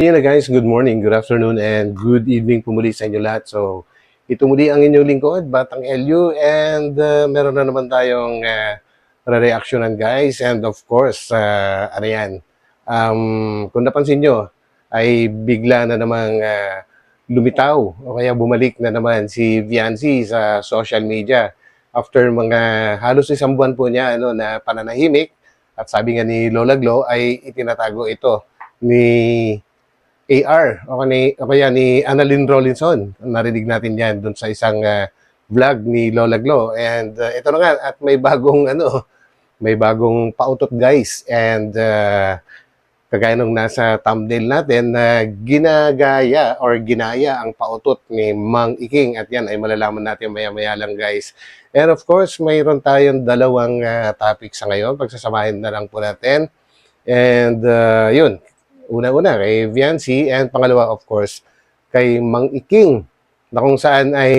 Ayun na guys, good morning, good afternoon, and good evening po muli sa inyo lahat. So, ito muli ang inyong lingkod, Batang LU, and meron na naman tayong re-reactionan guys. And of course, ano yan, kung napansin nyo, ay bigla na namang lumitaw o kaya bumalik na naman si Viancy sa social media after mga halos isang buwan po niya na pananahimik. At sabi nga ni Lola Glo ay itinatago ito ni AR o kaya ni Annalyn Rollinson. Narinig natin yan doon sa isang vlog ni Lola Glo. And ito na nga, at may bagong pautot guys. And kagaya nung nasa thumbnail natin na ginagaya or ginaya ang pautot ni Mang Iking. At yan ay malalaman natin maya-maya lang guys. And of course, mayroon tayong dalawang topic sa ngayon. Pagsasamahin na lang po natin. And yun, una-una kay Viancy, and pangalawa of course kay Mang Iking, na kung saan ay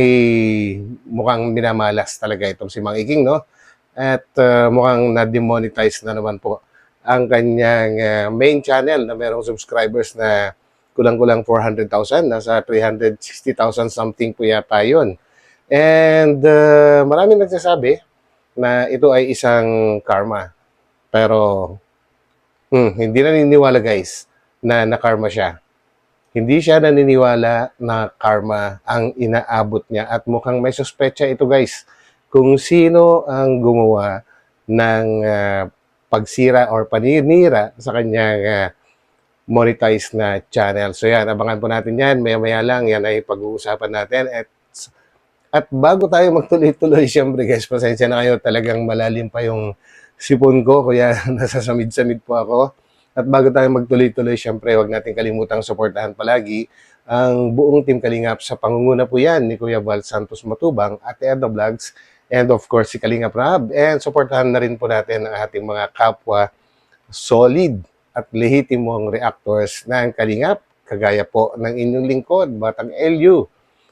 mukhang minamalas talaga itong si Mang Iking, no? At mukhang na-demonetize na naman po ang kanyang main channel na merong subscribers na kulang-kulang 400,000, nasa 360,000 something po yata yun. And maraming nagsasabi na ito ay isang karma. Pero hindi naniniwala guys na nakarma siya. Hindi siya naniniwala na karma ang inaabot niya at mukhang may suspecha ito guys kung sino ang gumawa ng pagsira or paninira sa kanyang monetized na channel. So yan, abangan po natin yan. Maya-maya lang, yan ay pag-uusapan natin. At bago tayo magtuloy-tuloy, syempre guys, pasensya na kayo. Talagang malalim pa yung sipon ko, kaya nasasamid-samid po ako. At bago tayo magtuloy-tuloy, syempre, huwag natin kalimutang suportahan palagi ang buong Team Kalingap sa pangunguna po yan ni Kuya Val Santos Matubang, Ate Edna Vlogs, and of course si Kalingap Rab. And suportahan na rin po natin ang ating mga kapwa solid at lehitimong reactors ng Kalingap, kagaya po ng inyong lingkod, Batang LU.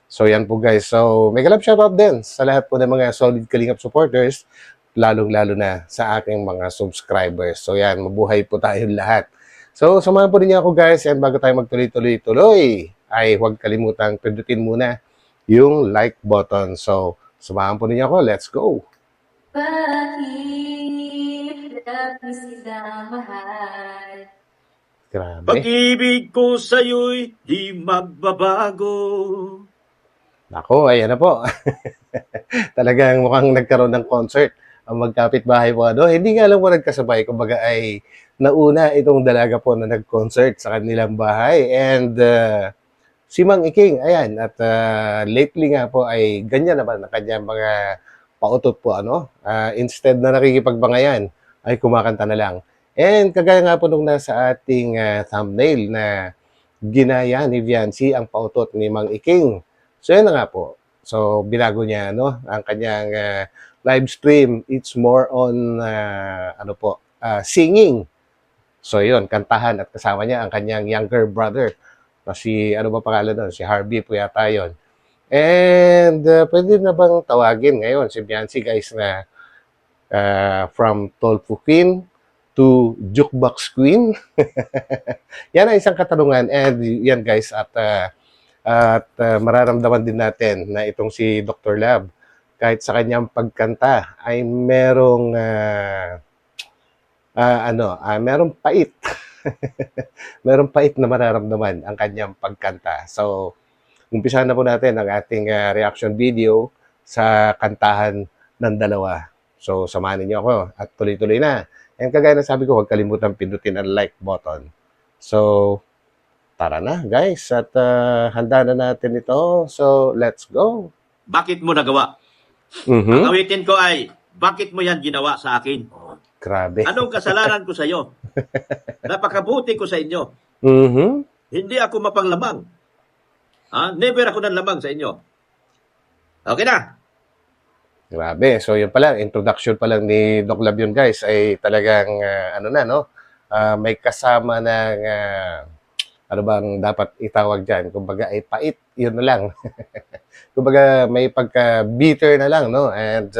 So yan po guys. So may galap shoutout din sa lahat po ng mga solid Kalingap supporters, lalong-lalo na sa aking mga subscribers. So yan, mabuhay po tayong lahat. So samahan po rin niyo ako guys, and bago tayo magtuloy-tuloy-tuloy, ay huwag kalimutang pindutin muna yung like button. So samahan po niyo ako, let's go! Bakit natin sila mahal? Grabe. Pag-ibig ko sa'yo'y di magbabago. Nako, ayan na po. Talagang mukhang nagkaroon ng concert ang magkapit-bahay po. Hindi nga lang po nagkasabay. Kumbaga ay nauna itong dalaga po na nag-concert sa kanilang bahay. And si Mang Iking, ayan. At lately nga po ay ganyan naman ang kanyang mga pautot po. Instead na nakikipagbangayan, ay kumakanta na lang. And kagaya nga po nung nasa ating thumbnail na ginaya ni Viancy ang pautot ni Mang Iking. So yan na nga po. So binago niya ang kanyang live stream. It's more on singing. So yun, kantahan, at kasama niya ang kanyang younger brother na si pangalan doon? Si Harvey po yata yun. And pwede na bang tawagin ngayon si Viancy guys na from Tolfo Queen to Jukebox Queen? Yan ay isang katanungan. And yan guys, at mararamdaman din natin na itong si Dr. Lab, kahit sa kanyang pagkanta ay merong merong pait. Merong pait na mararamdaman ang kanyang pagkanta. So, umpisahan na po natin ang ating reaction video sa kantahan ng dalawa. So, samahan niyo ako at tuloy-tuloy na. And kagaya na sabi ko, huwag kalimutan pindutin ang like button. So, tara na guys, at handa na natin ito. So, let's go. Bakit mo nagawa? Ang awitin ko ay, bakit mo yan ginawa sa akin? Grabe. Anong kasalanan ko sa iyo? Napakabuti ko sa inyo. Hindi ako mapanglamang. Never ako nanlamang sa inyo. Okay na. Grabe. So, yun pala, introduction pa lang ni Doc Lab yun guys, ay talagang, may kasama ng, ano bang dapat itawag dyan? Kumbaga ay pait, yun na lang. Kumbaga may pagka-bitter na lang, no? And,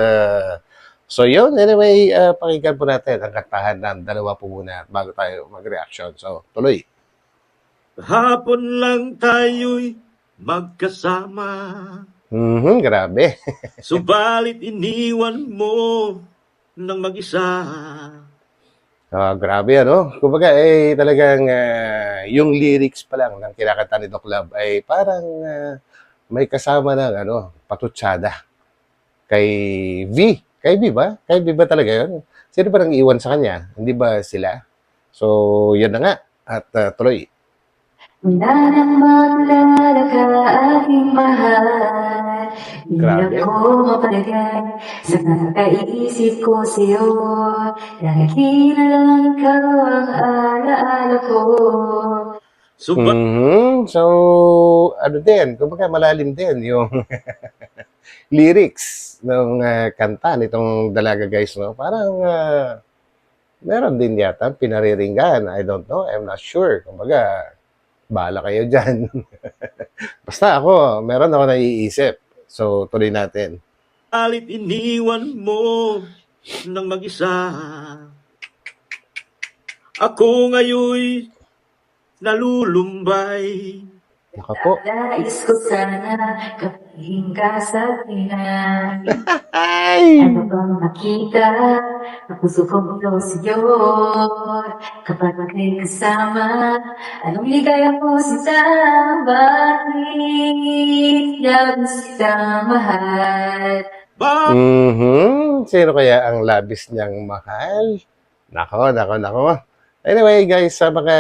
so yun, anyway, pakinggan po natin ang kantahan ng dalawa po muna bago tayo mag-reaction. So, tuloy. Hapon lang tayo'y magkasama. Grabe. Subalit iniwan mo ng mag-isa. Grabe ano. Kumbaga talagang yung lyrics pa lang ng kinakanta ni Doc Love ay parang may kasama ng patutsada kay V. Kay V ba? Kay V ba talaga yun? Sino ba nang iwan sa kanya? Hindi ba sila? So, yun na nga. At tuloy. Wala nang maalala ka, aking mahal. Di Grabe. ako mapalagay sa kakaisip ko sa'yo. Dahil na lang ikaw ang alaala ko. So, ano din, kumbaga malalim din yung lyrics ng kanta nitong Dalaga Guys, no? Parang meron din yata pinariringgan. I don't know, I'm not sure. Kumbaga, bahala kayo dyan. Basta ako, meron ako naiisip. So, tuloy natin. Subalit iniwan mo ng mag-isa. Ako ngayon nalulumbay. Naka po. Nais ko sana kapiling ka sa tingnan. Ay! Ano bang nakita ang puso kong ito sa'yo? Kapag may kasama, anong ligaya ko sila? Bakit labis kita mahal? Sino kaya ang labis niyang mahal? Nako, nako, nako. Anyway, guys, sa mga,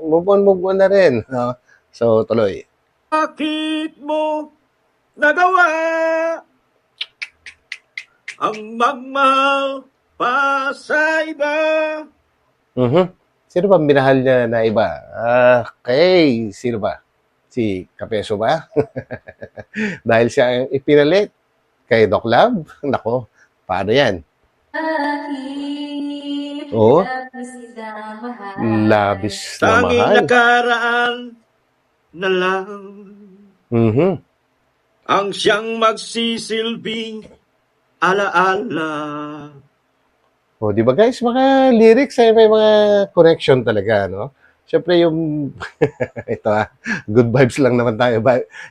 move on na rin. No? So, tuloy. Bakit mo nagawa ang magmahal pa sa iba? Sino ba minahal niya na iba? Okay, sino ba? Si Kapeso ba? Dahil siya ang ipinalit kay Doc Love? Nako, paano yan? Bakit Oh, labis kita mahal? labis na Tanging mahal. nakaraan na lang ang siyang magsisilbing alaala. Di ba guys, mga lyrics ay may mga connection talaga, no? Siyempre yung, ito good vibes lang naman tayo.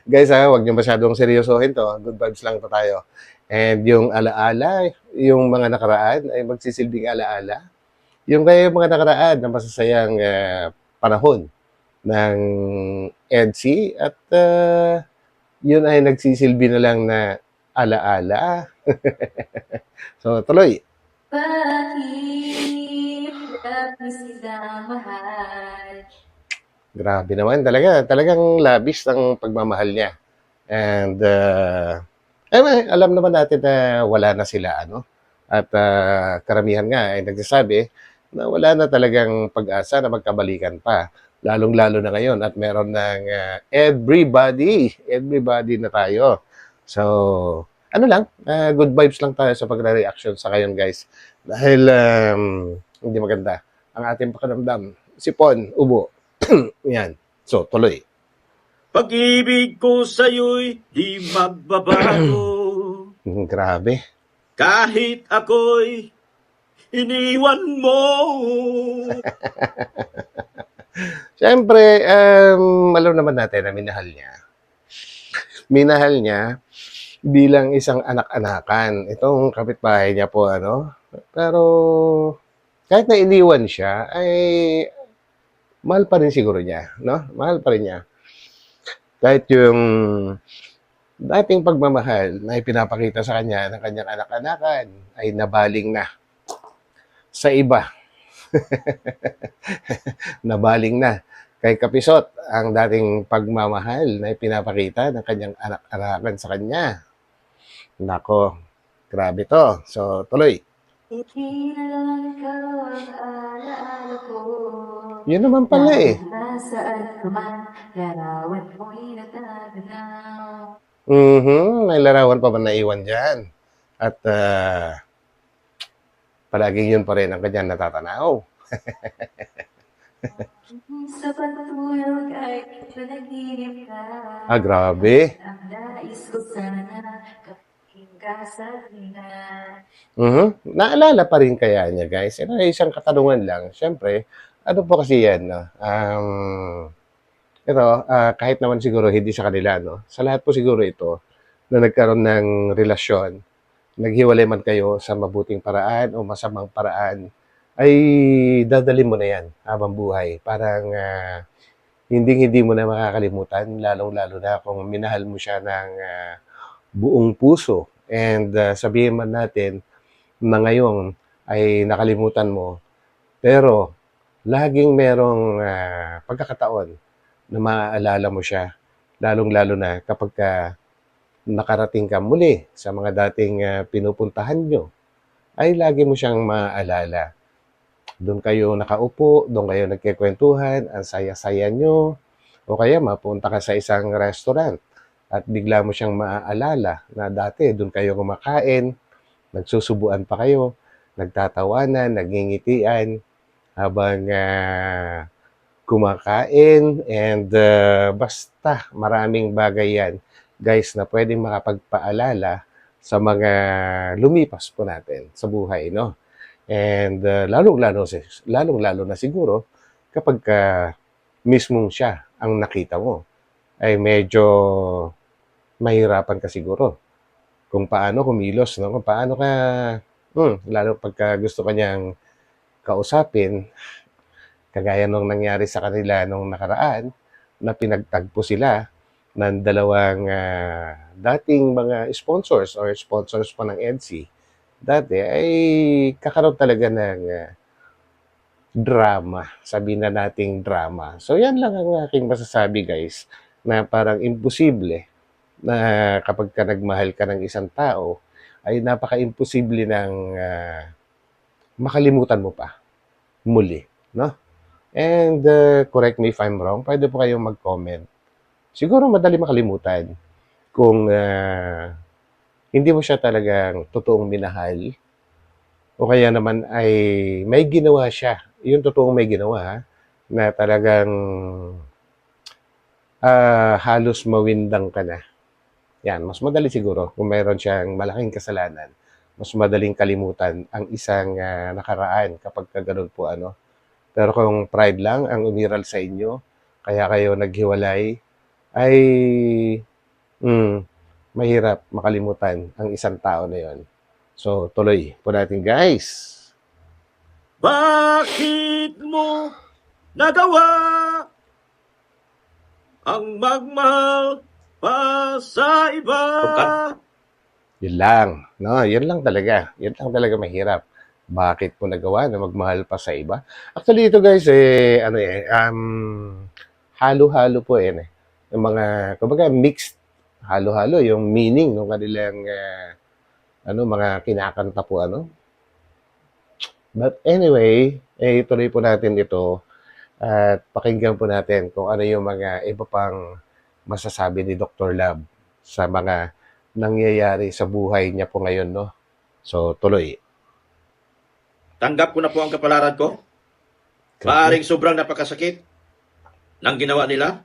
Guys huwag niyo masyadong seryosohin to. Good vibes lang to tayo. And yung alaala, yung mga nakaraan ay magsisilbing alaala. Yung kaya mga nakaraan na masasayang panahon ng EDSI at yun ay nagsisilbi na lang na alaala. So, tuloy. Bakit labis kita mahal? Grabe naman talaga. Talagang labis ang pagmamahal niya. And alam naman natin na wala na sila, ano? At karamihan nga ay nagsasabi na wala na talagang pag-asa na magkabalikan pa. Lalong-lalo na ngayon at meron ng everybody na tayo. So, ano lang, good vibes lang tayo sa pagre-reaction sa ngayon, guys. Dahil hindi maganda ang ating pakiramdam. Sipon, ubo. Yan. So, tuloy. Pag-ibig ko sa'yo'y di magbabago. Grabe. Kahit ako'y iniwan mo. Siyempre, alam naman natin na minahal niya. Minahal niya bilang isang anak-anakan. Itong kapitbahay niya po, ano. Pero, kahit na iniwan siya, ay mahal pa rin siguro niya, no? Mahal pa rin niya. Kahit yung dating pagmamahal na ipinapakita sa kanya ng kanyang anak-anakan ay nabaling na sa iba. Nabaling na kay Kapisot ang dating pagmamahal na ipinapakita ng kanyang anak-anakan sa kanya. Nako, grabe to. So, tuloy. Hindi na lang ikaw ang alaala ko. Yun naman pala eh. Dahil nasaan ka man, larawan mo'y natatanaw. May larawan pa ba naiwan dyan? At palaging yun pa rin ang kanyang natatanaw. Sa pagtulog ay panaginip ka. Grabe. Ang nais ko sana kapiling ka sa tingnan. Naalala pa rin kaya niya, guys? Isang katanungan lang. Siyempre, ano po kasi yan, no? Ito, kahit naman siguro hindi sa kanila, no? Sa lahat po siguro ito, na nagkaroon ng relasyon, naghiwalay man kayo sa mabuting paraan o masamang paraan, ay dadalhin mo na yan habang buhay. Parang hindi mo na makakalimutan, lalong-lalo na kung minahal mo siya ng buong puso. And sabihin man natin na ngayon ay nakalimutan mo, pero laging merong pagkakataon na maaalala mo siya, lalong-lalo na kapag nakarating ka muli sa mga dating pinupuntahan nyo, ay lagi mo siyang maaalala. Doon kayo nakaupo, doon kayo nagkikwentuhan, ang saya-saya nyo, o kaya mapunta ka sa isang restaurant at bigla mo siyang maaalala na dati doon kayo kumakain, nagsusubuan pa kayo, nagtatawanan, nagngingitian habang kumakain, and basta maraming bagay yan, guys, na pwedeng makapagpaalala sa mga lumipas po natin sa buhay, no? And lalong-lalo na siguro kapag mismong siya ang nakita mo, ay medyo mahirapan ka siguro kung paano kumilos, no? Kung paano ka, lalo pagka gusto ka niyang kausapin, kagaya nung nangyari sa kanila nung nakaraan, na pinagtagpo sila ng dalawang dating mga sponsors or sponsors pa ng EDSI. Dati ay kakaroon talaga ng drama. Sabihin na nating drama. So yan lang ang aking masasabi, guys, na parang imposible na kapag ka nagmahal ka ng isang tao, ay napaka-imposible ng makalimutan mo pa muli, no? And correct me if I'm wrong, pwede po kayong mag-comment. Siguro madali makalimutan kung hindi mo siya talagang totoong minahal, o kaya naman ay may ginawa siya, yung totoong may ginawa, na talagang halos mawindang ka na. Yan, mas madali siguro kung mayroon siyang malaking kasalanan. Mas madaling kalimutan ang isang nakaraan kapag ganun po, ano. Pero kung pride lang ang umiral sa inyo, kaya kayo naghiwalay, ay mahirap makalimutan ang isang tao na yon. So, tuloy po natin, guys. Bakit mo nagawa ang magmahal pa sa iba? Yun lang, no? Yun lang talaga. Yun lang talaga mahirap. Bakit mo nagawa na magmahal pa sa iba? Actually, ito, guys, halo-halo po eh. Yung mga, kumbaga, mixed, halo-halo yung meaning ng kanilang mga kinakanta po, ano. But anyway, ituloy po natin ito at pakinggan po natin kung ano yung mga iba pang masasabi ni Dr. Lab sa mga nangyayari sa buhay niya po ngayon, no? So, tuloy. Tanggap ko na po ang kapalaran ko. Maaring sobrang napakasakit ng ginawa nila.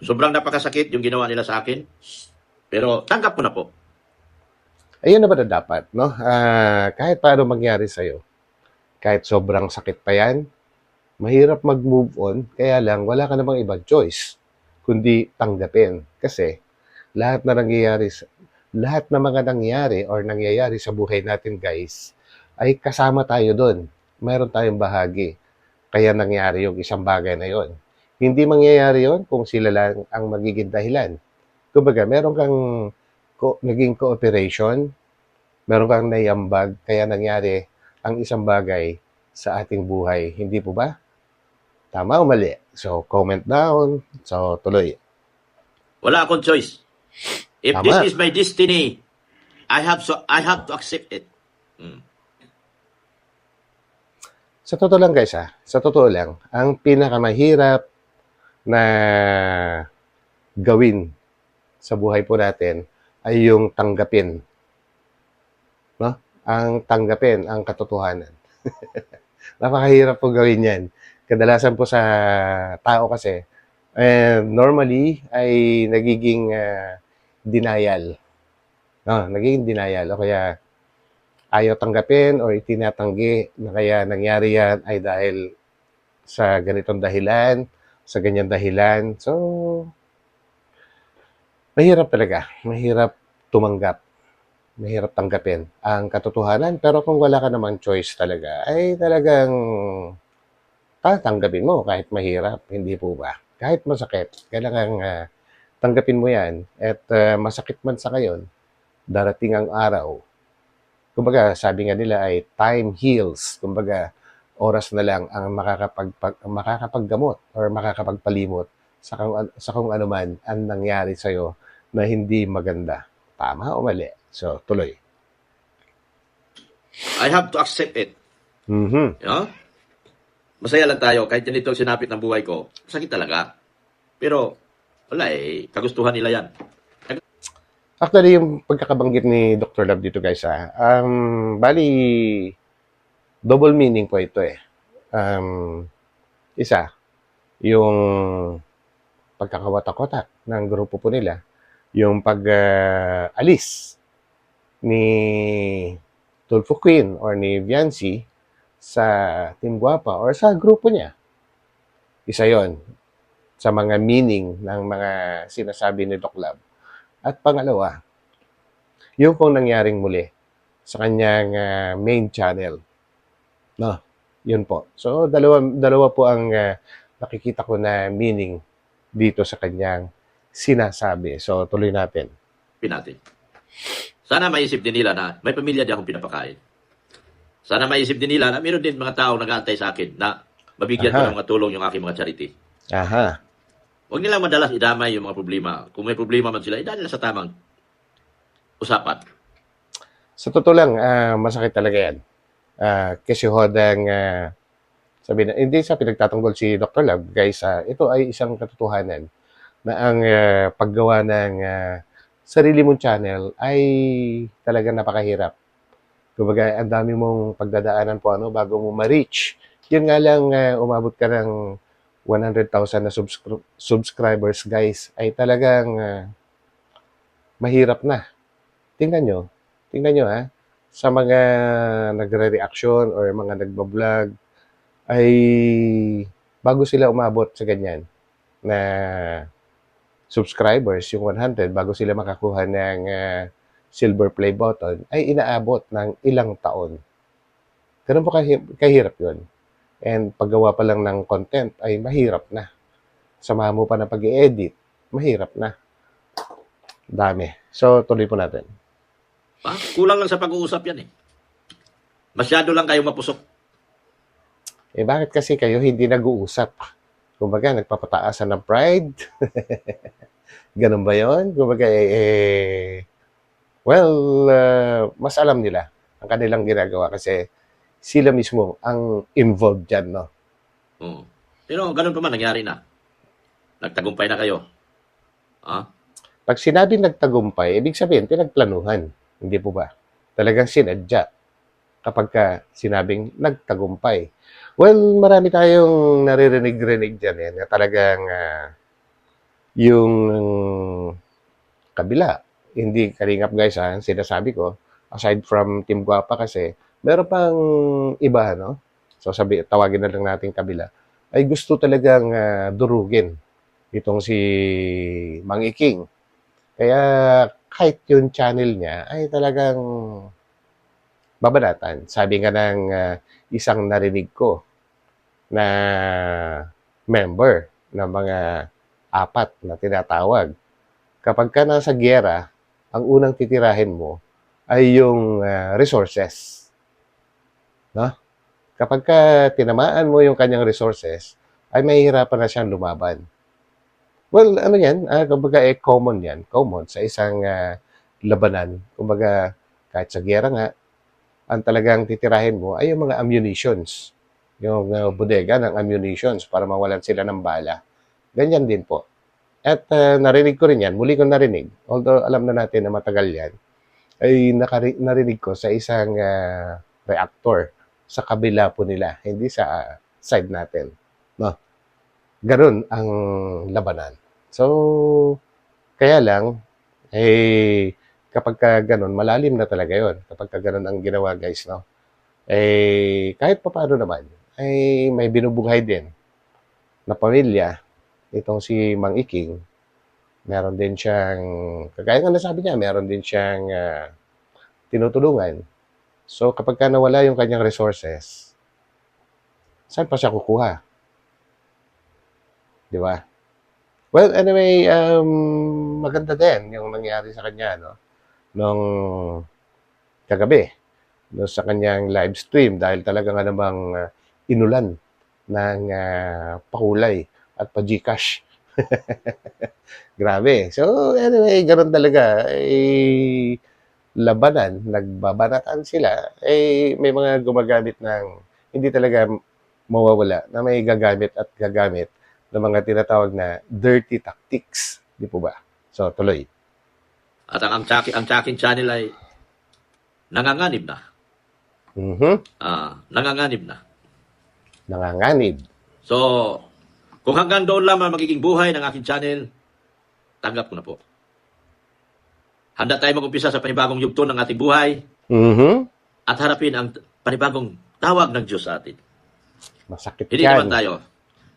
Sobrang napakasakit yung ginawa nila sa akin. Pero tanggap ko na po. Ayun na ba na dapat, no? Kahit paano mangyari sa'yo, kahit sobrang sakit pa yan, mahirap mag-move on, kaya lang wala ka namang ibang choice, kundi tanggapin. Kasi lahat na mga nangyari or nangyayari sa buhay natin, guys, ay kasama tayo doon. Mayroon tayong bahagi. Kaya nangyari yung isang bagay na yon. Hindi mangyayari yon kung sila lang ang magiging dahilan. Kumbaga, meron kang naging cooperation, meron kang naiambag, kaya nangyari ang isang bagay sa ating buhay. Hindi po ba? Tama o mali? So, comment down. So, tuloy. Wala akong choice. If Tama. this is my destiny, I have to accept it. Sa totoo lang, guys, sa totoo lang, ang pinakamahirap na gawin sa buhay po natin ay yung tanggapin. No? Ang tanggapin ang katotohanan. Napakahirap po gawin yan. Kadalasan po sa tao kasi, normally ay nagiging denial. No, nagiging denial. O kaya ayaw tanggapin o itinatanggi na kaya nangyari yan ay dahil sa ganitong dahilan, sa ganyan dahilan. So, mahirap talaga. Mahirap tumanggap. Mahirap tanggapin ang katotohanan. Pero kung wala ka namang choice talaga, ay talagang tatanggapin mo kahit mahirap. Hindi po ba? Kahit masakit, kailangan tanggapin mo yan. At masakit man sa ngayon, darating ang araw. Kumbaga, sabi nga nila ay time heals. Kumbaga, oras na lang ang makakapaggamot or makakapagpalimot sa kung ano man ang nangyari sa'yo na hindi maganda. Tama o mali? So, tuloy. I have to accept it. Mhm. You know? Masaya lang tayo kahit ganito ang sinapit ng buhay ko. Sakit talaga. Pero, wala kagustuhan nila yan. Actually, yung pagkakabanggit ni Dr. Love dito guys, bali, double meaning po ito eh. Isa, yung pagkakawatak-watak ng grupo po nila, yung pag-alis ni Tulfo Queen or ni Viancy sa Team Guapa or sa grupo niya. Isa yon sa mga meaning ng mga sinasabi ni Doc Love. At pangalawa, yung pong nangyaring muli sa kanyang main channel. No, yun po. So, dalawa po ang nakikita ko na meaning dito sa kanyang sinasabi. So, tuloy natin. Natin. Sana maisip din nila na may pamilya di akong pinapakain. Sana maisip din nila na meron din mga tao nag-aantay sa akin na mabigyan ko ng mga tulong yung aking mga charity. Aha. Huwag nilang madalas idamay yung mga problema. Kung may problema man sila, idamay nila sa tamang usapan. Sa totoo lang, masakit talaga yan. Kasi hodang, sabi na, hindi sa pinagtatanggol si Dr. Love, guys, ito ay isang katotohanan na ang paggawa ng sarili mong channel ay talagang napakahirap. Kumbaga, ang dami mong pagdadaanan po bago mo ma-reach. Yun nga lang, umabot ka ng 100,000 na subscribers, guys, ay talagang mahirap na. Tingnan nyo sa mga nagre-reaction or mga nagbablog, ay bago sila umabot sa ganyan na subscribers, yung 100, bago sila makakuha ng silver play button, ay inaabot ng ilang taon. Ganun po kahirap yun. And paggawa pa lang ng content ay mahirap na. Samahan mo pa na pag-i-edit, mahirap na. Dami. So, tuloy po natin. Kulang lang sa pag-uusap yan Masyado lang kayo mapusok. Bakit kasi kayo hindi nag-uusap? Kumbaga, nagpapataasan ng pride? Ganun ba yun? Kumbaga, mas alam nila ang kanilang ginagawa kasi sila mismo ang involved dyan, no? Pero ganun pa man, nangyari na. Nagtagumpay na kayo. Pag sinabi nagtagumpay, ibig sabihin, pinagplanuhan. Hindi po ba? Talagang sinadya kapag ka sinabing nagtagumpay. Well, marami tayong naririnig-rinig dyan na talagang yung kabila. Hindi kalingap guys sinasabi ko, aside from Team Guapa kasi, meron pang iba, no? So tawagin na lang natin kabila, ay gusto talagang durugin itong si Mang Iking. Kaya kahit yung channel niya ay talagang babanatan. Sabi nga ng isang narinig ko na member ng mga 4 na tinatawag. Kapag ka nasa giyera, ang unang titirahin mo ay yung resources. No? Kapag ka tinamaan mo yung kanyang resources, ay mahihirapan na siyang lumaban. Well, ano yan? Kumbaga, common yan. Common sa isang labanan. Kumbaga, kahit sa giyera nga, ang talagang titirahin mo ay yung mga ammunitions. Yung bodega ng ammunitions para mawalan sila ng bala. Ganyan din po. At narinig ko rin yan. Muli ko narinig. Although alam na natin na matagal yan. Ay narinig ko sa isang reactor sa kabila po nila. Hindi sa side natin. No? Ganun ang labanan. So, kaya lang, kapag ka ganun, malalim na talaga yon. Kapag ka ganun ang ginawa, guys, no? Eh, kahit pa paano naman, ay may binubuhay din na pamilya. Itong si Mang Iking, meron din siyang, kagaya nga nasabi niya, meron din siyang tinutulungan. So, kapag ka nawala yung kanyang resources, saan pa siya kukuha? Di ba? Well, anyway, maganda din yung nangyari sa kanya, no? Nung kagabi, no, sa kanyang live stream dahil talaga nga namang inulan ng pakulay at pa-Gcash. Grabe. So, anyway, ganun talaga. Eh, labanan, nagbabanatan sila, eh, may mga gumagamit ng, hindi talaga mawawala, na may gagamit at gagamit ng mga tinatawag na dirty tactics. Di po ba? So, tuloy. At ang Chakin channel ay nanganganib na. Nanganganib na. Nanganganib. So, kung hanggang doon lamang magiging buhay ng aking channel, tanggap ko na po. Handa tayo mag-umpisa sa panibagong yugto ng ating buhay at harapin ang panibagong tawag ng Diyos sa atin. Masakit Hindi yan.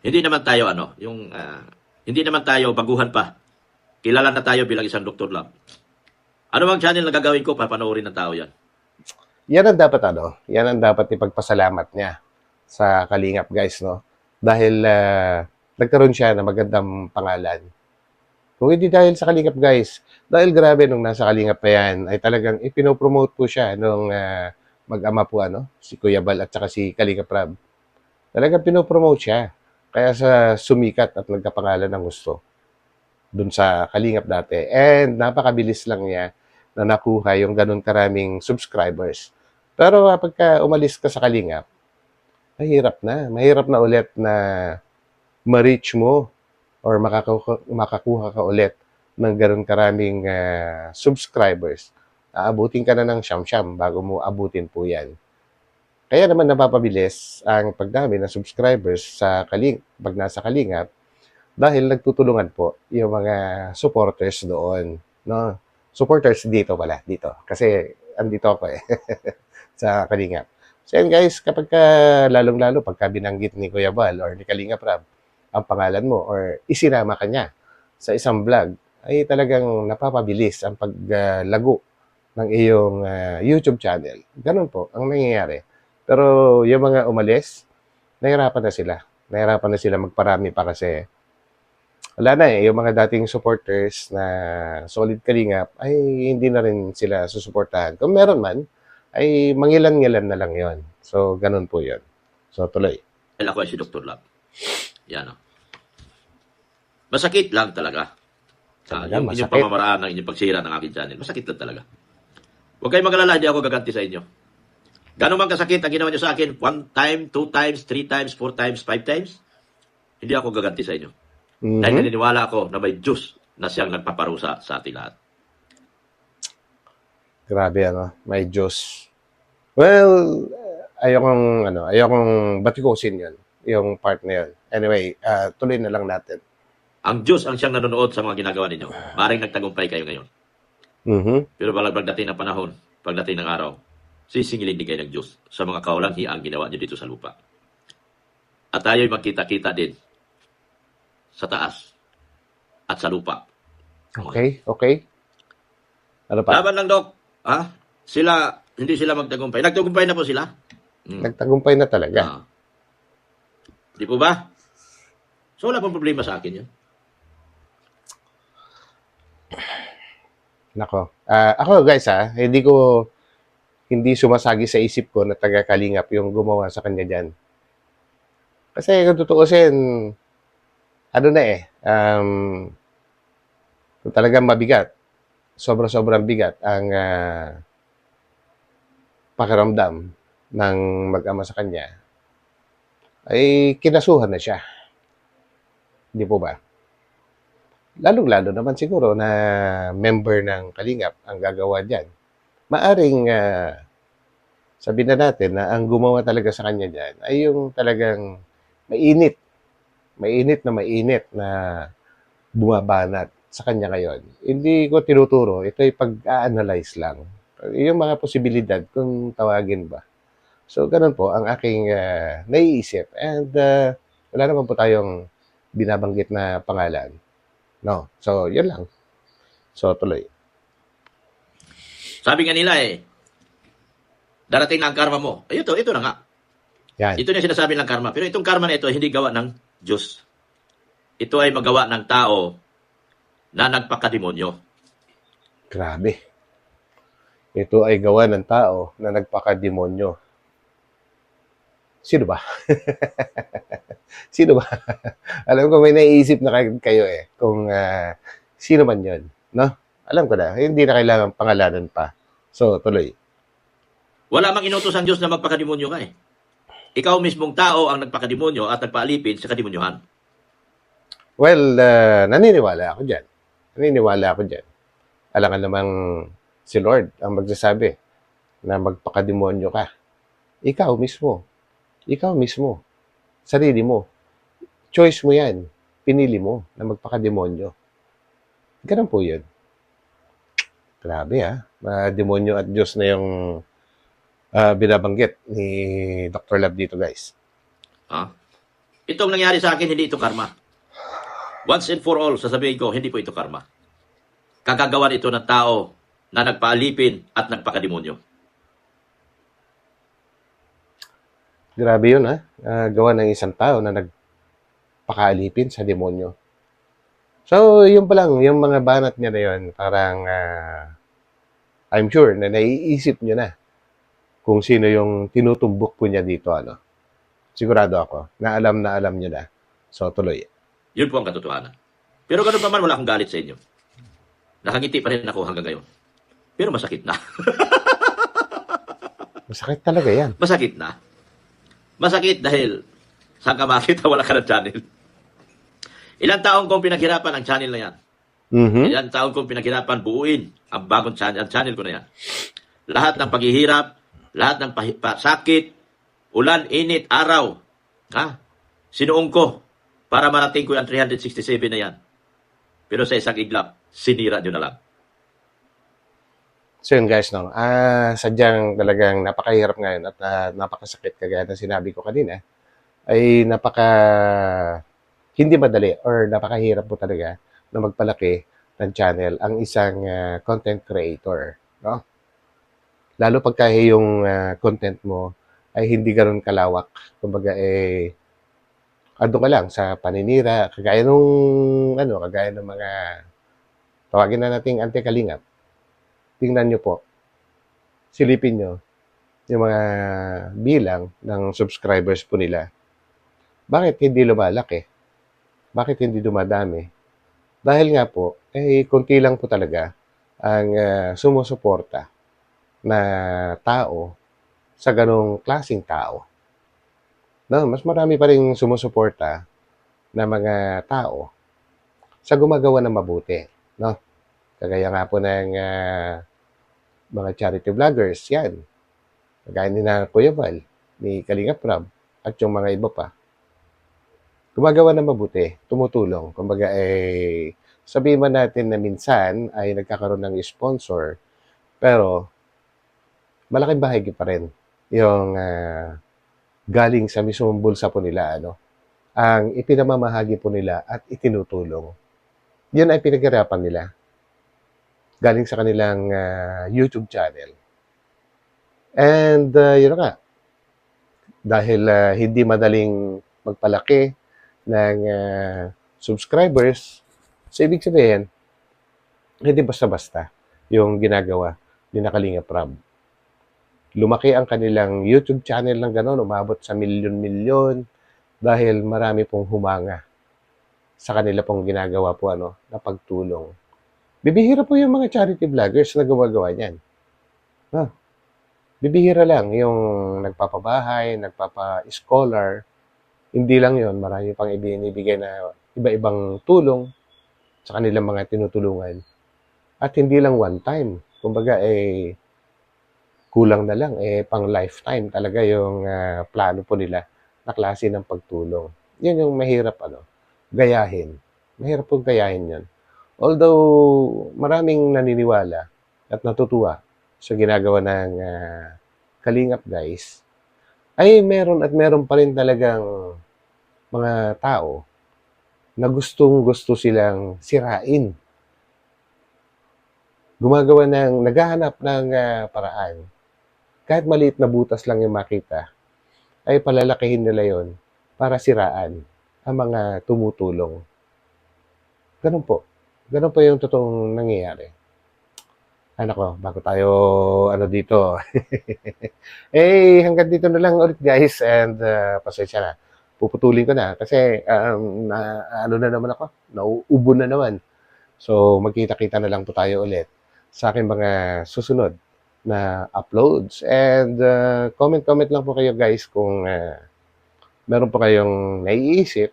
hindi naman tayo hindi naman tayo baguhan pa. Kilala na tayo bilang isang Dr. Love. Ano bang channel na gagawin ko, papanoorin ng tao yan? Yan ang dapat yan ang dapat ipagpasalamat niya sa Kalingap, guys, no? Dahil nagkaroon siya ng magandang pangalan. Kung hindi dahil sa Kalingap, guys, dahil grabe nung nasa Kalingap pa yan, ay talagang ipinopromote po siya nung mag-ama po, si Kuya Bal at saka si Kalingap Rab. Talagang pinopromote siya. Kaya sa sumikat at nagkapangalan ng gusto dun sa Kalingap dati. And napakabilis lang niya na nakuha yung ganun karaming subscribers. Pero kapag umalis ka sa Kalingap, mahirap na ulit na ma-reach mo or makakuha ka ulit ng ganun karaming subscribers. Aabutin ka na ng siyam-siyam bago mo abutin po yan. Kaya naman napapabilis ang pagdami ng subscribers sa pag nasa Kalingap dahil nagtutulungan po yung mga supporters doon. No? Supporters dito pala, dito. Kasi andito ako sa Kalingap. So yan guys, kapag lalong-lalo pagka binanggit ni Kuya Bal or ni Kalingap Rab ang pangalan mo or isinama ka niya sa isang vlog, ay talagang napapabilis ang paglago ng iyong YouTube channel. Ganun po ang nangyayari. Pero yung mga umalis, nahirapan na sila. Nahirapan na sila magparami pa kasi wala na yung mga dating supporters na solid Kalingap ay hindi na rin sila susuportahan. Kung meron man, ay mangilan-ngilan na lang yon. So, ganun po yon. So, tuloy. Ako ay si Dr. Love. Yan o. Masakit lang talaga. Yung inyong pamamaraan ng inyong pagsira ng aking channel. Masakit lang talaga. Huwag kayong mag-alala, hindi ako gaganti sa inyo. Gano'n man kasakit ang ginawa niyo sa akin, 1 time, 2 times, 3 times, 4 times, 5 times, hindi ako gaganti sa inyo. Dahil naniniwala ako na may Diyos na siyang nagpaparusa sa ating lahat. Grabe, may Diyos. Well, ayokong batikusin yun, yung part na yun. Anyway, tuloy na lang natin. Ang Diyos ang siyang nanonood sa mga ginagawa ninyo. Maring nagtagumpay kayo ngayon. Pero pagdating ng panahon, pagdating ng araw, sisingilin din kayo ng Diyos sa mga kawalang-hiang ginawa niyo dito sa lupa. At tayo'y magkita-kita din sa taas at sa lupa. Okay. Ano pa? Laban lang, Dok. Hindi sila magtagumpay. Nagtagumpay na po sila. Nagtagumpay na talaga. Di po ba? So, wala pong problema sa akin yun. Nako. Ako guys hindi sumasagi sa isip ko na taga-Kalingap yung gumawa sa kanya dyan. Kasi kung tutuusin, talagang mabigat. Sobrang bigat ang pakiramdam ng mag-ama sa kanya. Ay kinasuhan na siya. Di po ba? Lalong-lalo naman siguro na member ng Kalingap ang gagawa dyan. Maaring sabihin na natin na ang gumawa talaga sa kanya dyan ay yung talagang mainit na bumabanat sa kanya ngayon. Hindi ko tinuturo, ito ay pag-a-analyze lang. Yung mga posibilidad kung tawagin ba. So, ganun po ang aking naiisip. And wala naman po tayong binabanggit na pangalan. No. So, yun lang. So, tuloy. Sabi nga nila darating na ang karma mo. Ay, ito na nga. Yan. Ito na yung sinasabi ng karma. Pero itong karma na ito, hindi gawa ng Diyos. Ito ay magawa ng tao na nagpakademonyo. Grabe. Ito ay gawa ng tao na nagpakademonyo. Sino ba? Sino ba? Alam ko may naiisip na kayo kung sino man yun. No? Alam ko na. Hindi na kailangan pangalanan pa. So, tuloy. Wala mang inutos ang Diyos na magpakademonyo ka Ikaw mismong tao ang nagpakademonyo at nagpaalipin sa kademonyohan. Well, naniniwala ako dyan. Naniniwala ako dyan. Alangan namang si Lord ang magsasabi na magpakademonyo ka. Ikaw mismo. Ikaw mismo. Sarili mo. Choice mo yan. Pinili mo na magpakademonyo. Ganun po yun. Grabe demonyo at Diyos na yung binabanggit ni Dr. Love dito, guys. Itong nangyari sa akin, hindi ito karma. Once and for all, sasabihin ko, hindi po ito karma. Kagagawan ito ng tao na nagpaalipin at nagpakademonyo. Grabe yun, gawa ng isang tao na nagpakaalipin sa demonyo. So, yun pa lang, yung mga banat niya na yun, parang I'm sure na naiisip niyo na kung sino yung tinutumbok po niya dito, Sigurado ako na alam niyo na. So, tuloy. Yun po ang katotohanan. Pero ganun pa man, wala akong galit sa inyo. Nakangiti pa rin ako hanggang ngayon. Pero masakit na. Masakit talaga yan. Masakit na. Masakit dahil saan ka makita, wala ka ng channel. Ilang taong kong pinaghirapan ang channel na yan. Mm-hmm. Ilang taong kong pinaghirapan buuin ang bagong channel ko na yan. Lahat ng paghihirap, lahat ng sakit, ulan, init, araw, sinuong ko para marating ko yung 367 na yan. Pero sa isang iglap, sinira nyo na lang. So yun guys, sadyang talagang napakahirap ngayon at napakasakit kagaya ng sinabi ko kanina, ay hindi madali or napakahirap po talaga na magpalaki ng channel ang isang content creator. No? Lalo pagka yung content mo ay hindi ganoon kalawak. Kumbaga ando ka lang sa paninira, kagaya ng mga tawagin na nating anti-kalingap. Tingnan nyo po, silipin nyo yung mga bilang ng subscribers po nila. Bakit hindi lumalaki? Bakit hindi dumadami? Dahil nga po, konti lang po talaga ang sumusuporta na tao sa ganong klaseng tao. No, mas marami pa rin sumusuporta na mga tao sa gumagawa ng mabuti. No? Kagaya nga po ng mga charity vloggers, yan. Kagaya ni na Kuya Val, ni Kalinga Prab, at yung mga iba pa. Gumagawa ng mabuti, tumutulong. Kumbaga sabihin man natin na minsan ay nagkakaroon ng sponsor, pero malaking bahagi pa rin yung galing sa mismong bulsa po nila, ang ipinamamahagi po nila at itinutulong. Yun ay pinaghirapan nila. Galing sa kanilang YouTube channel. And yun nga, dahil hindi madaling magpalaki ng subscribers, so ibig sabihin, hindi basta-basta yung ginagawa ni Kalinga Prab. Lumaki ang kanilang YouTube channel ng gano'n, umabot sa milyon-milyon dahil marami pong humanga sa kanila pong ginagawa po na pagtulong. Bibihira po yung mga charity vloggers na gumagawa niyan. Bibihira lang yung nagpapabahay, nagpapa-scholar. Hindi lang yon, marami pang ibinibigay na iba-ibang tulong sa kanilang mga tinutulungan. At hindi lang one time. Kumbaga kulang na lang, pang lifetime talaga yung plano po nila na klase ng pagtulong. Yan yung mahirap gayahin. Mahirap pong gayahin yan. Although maraming naniniwala at natutuwa sa ginagawa ng Kalingap guys, ay meron pa rin talagang mga tao na gustong-gusto silang sirain. Naghahanap ng paraan. Kahit maliit na butas lang yung makita, ay palalakihin nila yon para siraan ang mga tumutulong. Ganun po. Ganun po yung totoong nangyayari. Anak ko, bago tayo dito. Hanggang dito na lang ulit guys and pasensya na. Puputulin ko na kasi na naman ako, nauubo na naman. So magkita-kita na lang po tayo ulit sa aking mga susunod na uploads and comment lang po kayo guys kung meron po kayong naiisip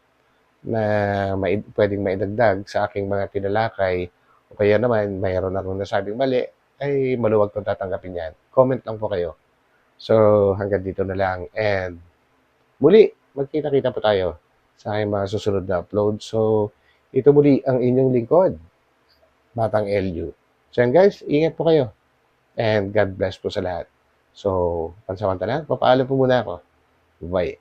na pwedeng maidagdag sa aking mga tinalakay o kaya naman mayroon akong nasabing mali, ay maluwag kong tatanggapin yan. Comment lang po kayo. So, hanggang dito na lang. And muli, magkita-kita po tayo sa aking mga susunod na upload. So, ito muli ang inyong lingkod, Batang LU. So, yan guys, ingat po kayo. And God bless po sa lahat. So, pansamantala, papaalam po muna ako. Bye.